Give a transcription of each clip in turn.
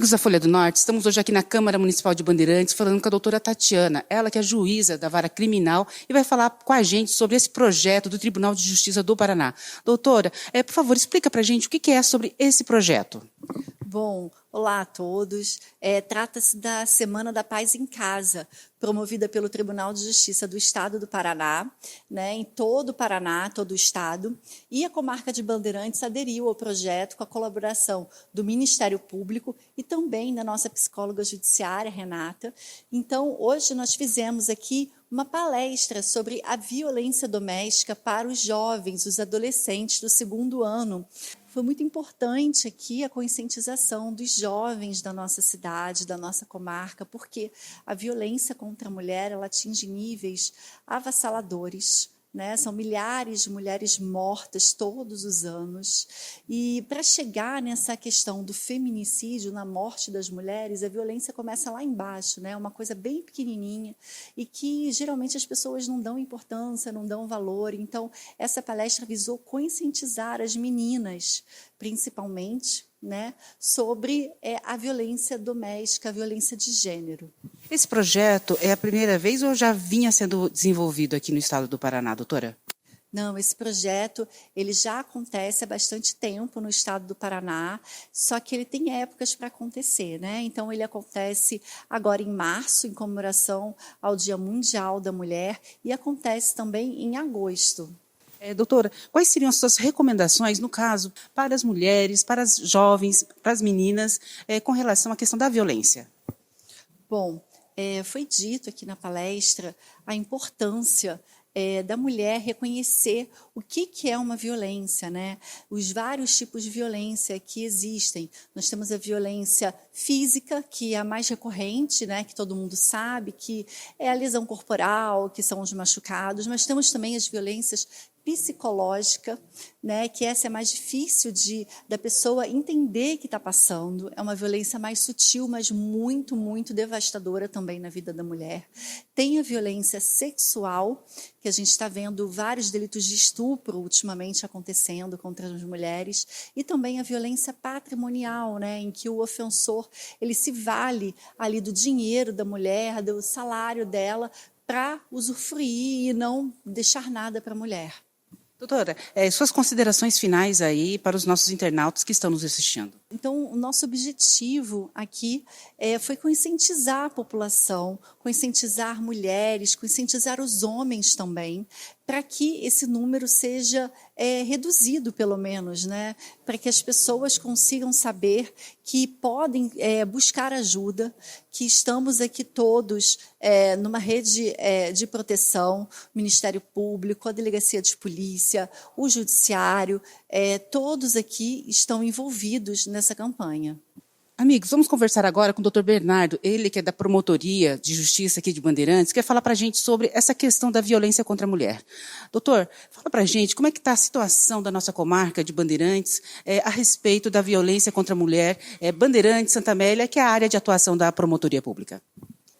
Amigos da Folha do Norte, estamos hoje aqui na Câmara Municipal de Bandeirantes falando com a doutora Tatiana, ela que é juíza da Vara Criminal e vai falar com a gente sobre esse projeto do Tribunal de Justiça do Paraná. Doutora, por favor, explica para a gente o que é sobre esse projeto. Bom, olá a todos. Trata-se da Semana da Paz em Casa, promovida pelo Tribunal de Justiça do Estado do Paraná, né, em todo o Paraná, todo o Estado, e a comarca de Bandeirantes aderiu ao projeto com a colaboração do Ministério Público e também da nossa psicóloga judiciária, Renata. Então, hoje nós fizemos aqui uma palestra sobre a violência doméstica para os jovens, os adolescentes do 2º ano. Foi muito importante aqui a conscientização dos jovens da nossa cidade, da nossa comarca, porque a violência contra a mulher ela atinge níveis avassaladores, né? São milhares de mulheres mortas todos os anos. E para chegar nessa questão do feminicídio, na morte das mulheres, a violência começa lá embaixo, né? Uma coisa bem pequenininha e que geralmente as pessoas não dão importância, não dão valor. Então, essa palestra visou conscientizar as meninas, principalmente, né, sobre a violência doméstica, a violência de gênero. Esse projeto é a primeira vez ou já vinha sendo desenvolvido aqui no estado do Paraná, doutora? Não, esse projeto ele já acontece há bastante tempo no estado do Paraná, só que ele tem épocas para acontecer, né? Então, ele acontece agora em março, em comemoração ao Dia Mundial da Mulher, e acontece também em agosto. Doutora, quais seriam as suas recomendações, no caso, para as mulheres, para as jovens, para as meninas, com relação à questão da violência? Bom, foi dito aqui na palestra a importância da mulher reconhecer o que é uma violência, né? Os vários tipos de violência que existem. Nós temos a violência física, que é a mais recorrente, né? Que todo mundo sabe, que é a lesão corporal, que são os machucados, mas temos também as violências psicológica, né, que essa é mais difícil da pessoa entender que está passando. É uma violência mais sutil, mas muito, muito devastadora também na vida da mulher. Tem a violência sexual, que a gente está vendo vários delitos de estupro ultimamente acontecendo contra as mulheres, e também a violência patrimonial, né, em que o ofensor ele se vale ali do dinheiro da mulher, do salário dela, para usufruir e não deixar nada para a mulher. Doutora, suas considerações finais aí para os nossos internautas que estão nos assistindo. Então, o nosso objetivo aqui foi conscientizar a população, conscientizar mulheres, conscientizar os homens também, para que esse número seja reduzido, pelo menos, né? Para que as pessoas consigam saber que podem buscar ajuda, que estamos aqui todos numa rede de proteção, Ministério Público, a Delegacia de Polícia, o Judiciário, todos aqui estão envolvidos nessa campanha. Amigos, vamos conversar agora com o Dr. Bernardo, ele que é da Promotoria de Justiça aqui de Bandeirantes, quer falar para a gente sobre essa questão da violência contra a mulher. Doutor, fala para a gente como é que está a situação da nossa comarca de Bandeirantes a respeito da violência contra a mulher, Bandeirantes, Santa Amélia, que é a área de atuação da Promotoria Pública.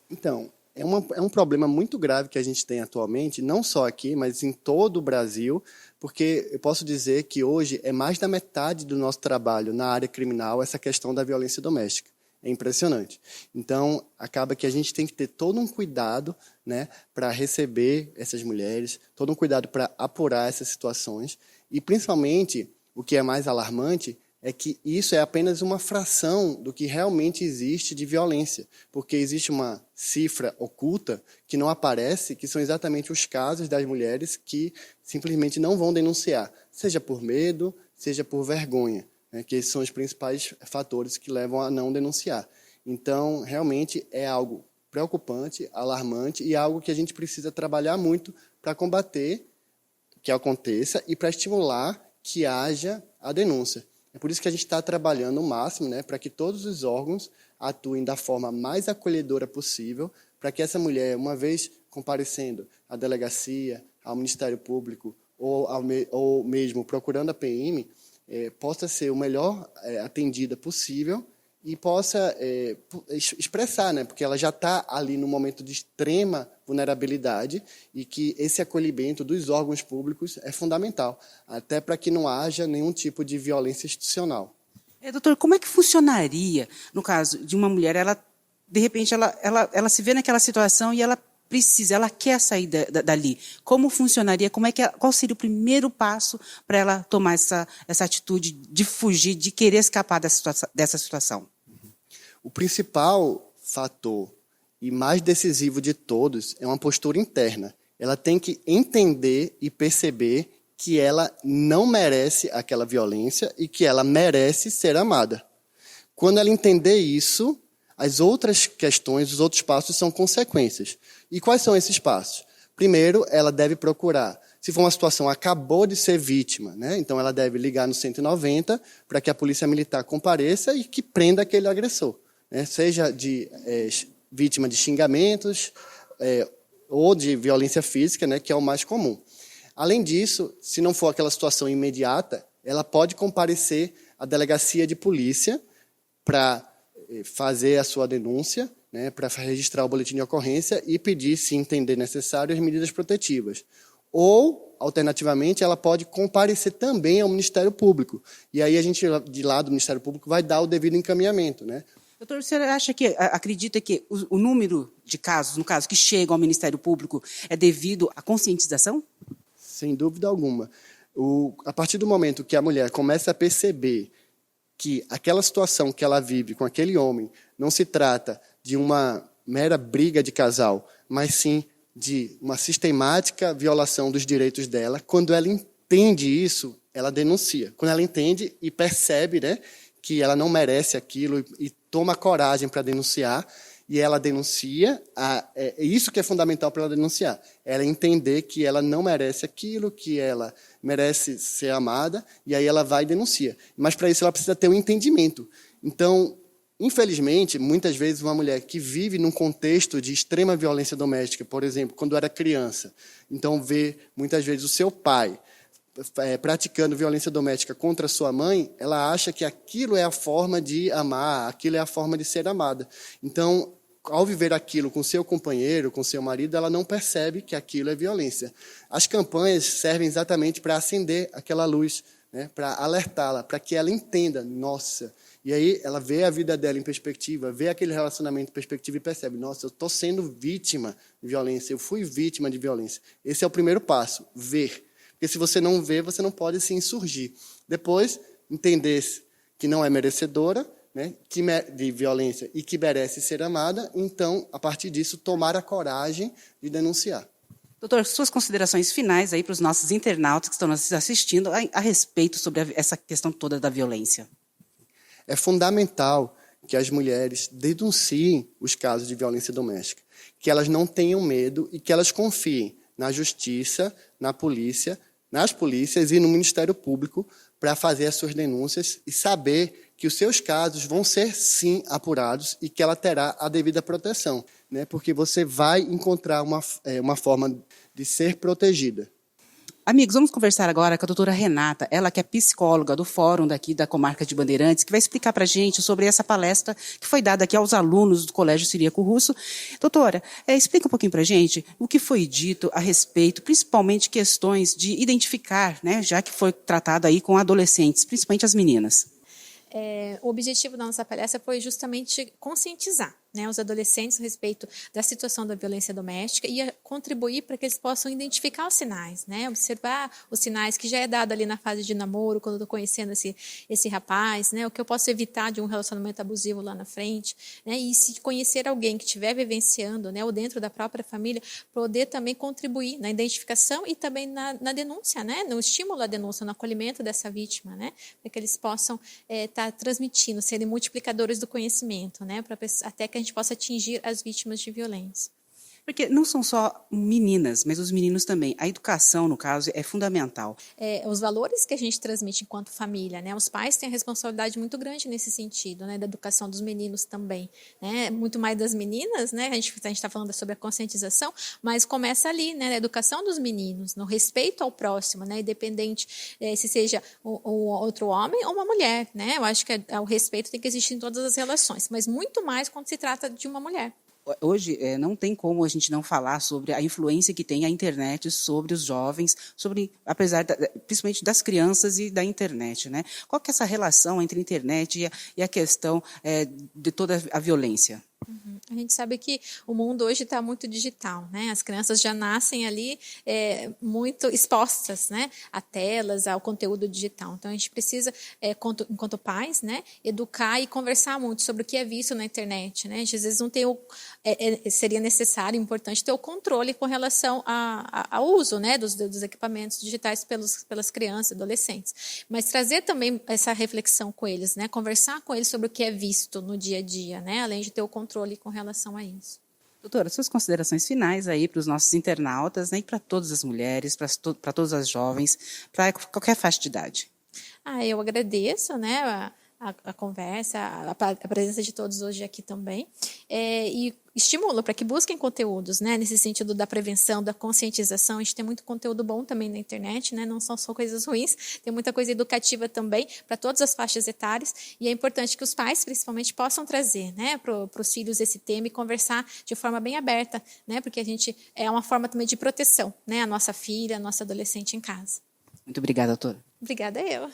Então, é um problema muito grave que a gente tem atualmente, não só aqui, mas em todo o Brasil, porque eu posso dizer que hoje é mais da metade do nosso trabalho na área criminal essa questão da violência doméstica. É impressionante. Então, acaba que a gente tem que ter todo um cuidado, né, para receber essas mulheres, todo um cuidado para apurar essas situações, e principalmente, o que é mais alarmante, é que isso é apenas uma fração do que realmente existe de violência, porque existe uma cifra oculta que não aparece, que são exatamente os casos das mulheres que simplesmente não vão denunciar, seja por medo, seja por vergonha, né, que esses são os principais fatores que levam a não denunciar. Então, realmente é algo preocupante, alarmante e algo que a gente precisa trabalhar muito para combater que aconteça e para estimular que haja a denúncia. É por isso que a gente está trabalhando o máximo, né, para que todos os órgãos atuem da forma mais acolhedora possível, para que essa mulher, uma vez comparecendo à delegacia, ao Ministério Público ou mesmo procurando a PM, possa ser o melhor atendida possível e possa expressar, né, porque ela já está ali no momento de extrema vulnerabilidade e que esse acolhimento dos órgãos públicos é fundamental, até para que não haja nenhum tipo de violência institucional. Doutor, como é que funcionaria, no caso de uma mulher, de repente, ela se vê naquela situação e ela quer sair dali. Como funcionaria, qual seria o primeiro passo para ela tomar essa atitude de fugir, de querer escapar dessa situação? O principal fator e mais decisivo de todos é uma postura interna. Ela tem que entender e perceber que ela não merece aquela violência e que ela merece ser amada. Quando ela entender isso, as outras questões, os outros passos são consequências. E quais são esses passos? Primeiro, ela deve procurar, se for uma situação, acabou de ser vítima, né? Então ela deve ligar no 190 para que a polícia militar compareça e que prenda aquele agressor, né? Seja vítima de xingamentos ou de violência física, né? Que é o mais comum. Além disso, se não for aquela situação imediata, ela pode comparecer à delegacia de polícia para fazer a sua denúncia, né, para registrar o boletim de ocorrência e pedir, se entender necessário, as medidas protetivas. Ou, alternativamente, ela pode comparecer também ao Ministério Público. E aí a gente, de lá do Ministério Público, vai dar o devido encaminhamento, né? Doutor, o senhor acredita que o número de casos, no caso, que chegam ao Ministério Público é devido à conscientização? Sem dúvida alguma. A partir do momento que a mulher começa a perceber que aquela situação que ela vive com aquele homem não se trata de uma mera briga de casal, mas sim de uma sistemática violação dos direitos dela, quando ela entende isso, ela denuncia. Quando ela entende e percebe, né, que ela não merece aquilo e toma coragem para denunciar, e ela denuncia, é isso que é fundamental para ela denunciar. Ela entender que ela não merece aquilo, que ela merece ser amada, e aí ela vai e denuncia. Mas, para isso, ela precisa ter um entendimento. Então, infelizmente, muitas vezes, uma mulher que vive num contexto de extrema violência doméstica, por exemplo, quando era criança, então vê, muitas vezes, o seu pai praticando violência doméstica contra sua mãe, ela acha que aquilo é a forma de amar, aquilo é a forma de ser amada. Então, ao viver aquilo com seu companheiro, com seu marido, ela não percebe que aquilo é violência. As campanhas servem exatamente para acender aquela luz, né, para alertá-la, para que ela entenda, nossa, e aí ela vê a vida dela em perspectiva, vê aquele relacionamento em perspectiva e percebe, nossa, eu estou sendo vítima de violência, eu fui vítima de violência. Esse é o primeiro passo, ver. Porque se você não vê, você não pode se insurgir. Depois, entender que não é merecedora, né, de violência e que merece ser amada, então, a partir disso, tomar a coragem de denunciar. Doutor, suas considerações finais aí para os nossos internautas que estão nos assistindo a respeito sobre essa questão toda da violência. É fundamental que as mulheres denunciem os casos de violência doméstica, que elas não tenham medo e que elas confiem na justiça, na polícia, nas polícias e no Ministério Público para fazer as suas denúncias e saber que os seus casos vão ser, sim, apurados e que ela terá a devida proteção, né? Porque você vai encontrar uma forma de ser protegida. Amigos, vamos conversar agora com a doutora Renata, ela que é psicóloga do Fórum daqui da Comarca de Bandeirantes, que vai explicar para a gente sobre essa palestra que foi dada aqui aos alunos do Colégio Ciríaco Russo. Doutora, explica um pouquinho para a gente o que foi dito a respeito, principalmente questões de identificar, né, já que foi tratado aí com adolescentes, principalmente as meninas. O objetivo da nossa palestra foi justamente conscientizar, né, os adolescentes a respeito da situação da violência doméstica e contribuir para que eles possam identificar os sinais, né, observar os sinais que já é dado ali na fase de namoro, quando eu estou conhecendo esse rapaz, né, o que eu posso evitar de um relacionamento abusivo lá na frente, né, e se conhecer alguém que estiver vivenciando, né, ou dentro da própria família, poder também contribuir na identificação e também na denúncia, né, no estímulo à denúncia, no acolhimento dessa vítima, né, para que eles possam estar transmitindo, serem multiplicadores do conhecimento, né, até que a gente possa atingir as vítimas de violência. Porque não são só meninas, mas os meninos também. A educação, no caso, é fundamental. Os valores que a gente transmite enquanto família, né? Os pais têm a responsabilidade muito grande nesse sentido, né? Da educação dos meninos também, né? Muito mais das meninas, né? A gente está falando sobre a conscientização, mas começa ali, né? Na educação dos meninos, no respeito ao próximo, né? Independente se seja um outro homem ou uma mulher, né? Eu acho que o respeito tem que existir em todas as relações, mas muito mais quando se trata de uma mulher. Hoje, não tem como a gente não falar sobre a influência que tem a internet sobre os jovens, principalmente das crianças e da internet, né? Qual que é essa relação entre a internet e a questão de toda a violência? A gente sabe que o mundo hoje está muito digital, né? As crianças já nascem ali muito expostas, né? A telas, ao conteúdo digital. Então, a gente precisa, enquanto pais, né? Educar e conversar muito sobre o que é visto na internet, né? A gente, às vezes, não tem seria necessário, importante, ter o controle com relação ao uso, né? Dos equipamentos digitais pelas crianças e adolescentes. Mas trazer também essa reflexão com eles, né? Conversar com eles sobre o que é visto no dia a dia, né? Além de ter o controle com relação a isso. Doutora, suas considerações finais aí para os nossos internautas, né, e para todas as mulheres, para todas as jovens, para qualquer faixa de idade. Eu agradeço, né, a conversa, a presença de todos hoje aqui também, e estimulo para que busquem conteúdos, né, nesse sentido da prevenção, da conscientização. A gente tem muito conteúdo bom também na internet, né, não são só coisas ruins, tem muita coisa educativa também para todas as faixas etárias, e é importante que os pais, principalmente, possam trazer, né, para os filhos esse tema e conversar de forma bem aberta, né, porque a gente é uma forma também de proteção, né, a nossa filha, a nossa adolescente em casa. Muito obrigada, doutora. Obrigada eu.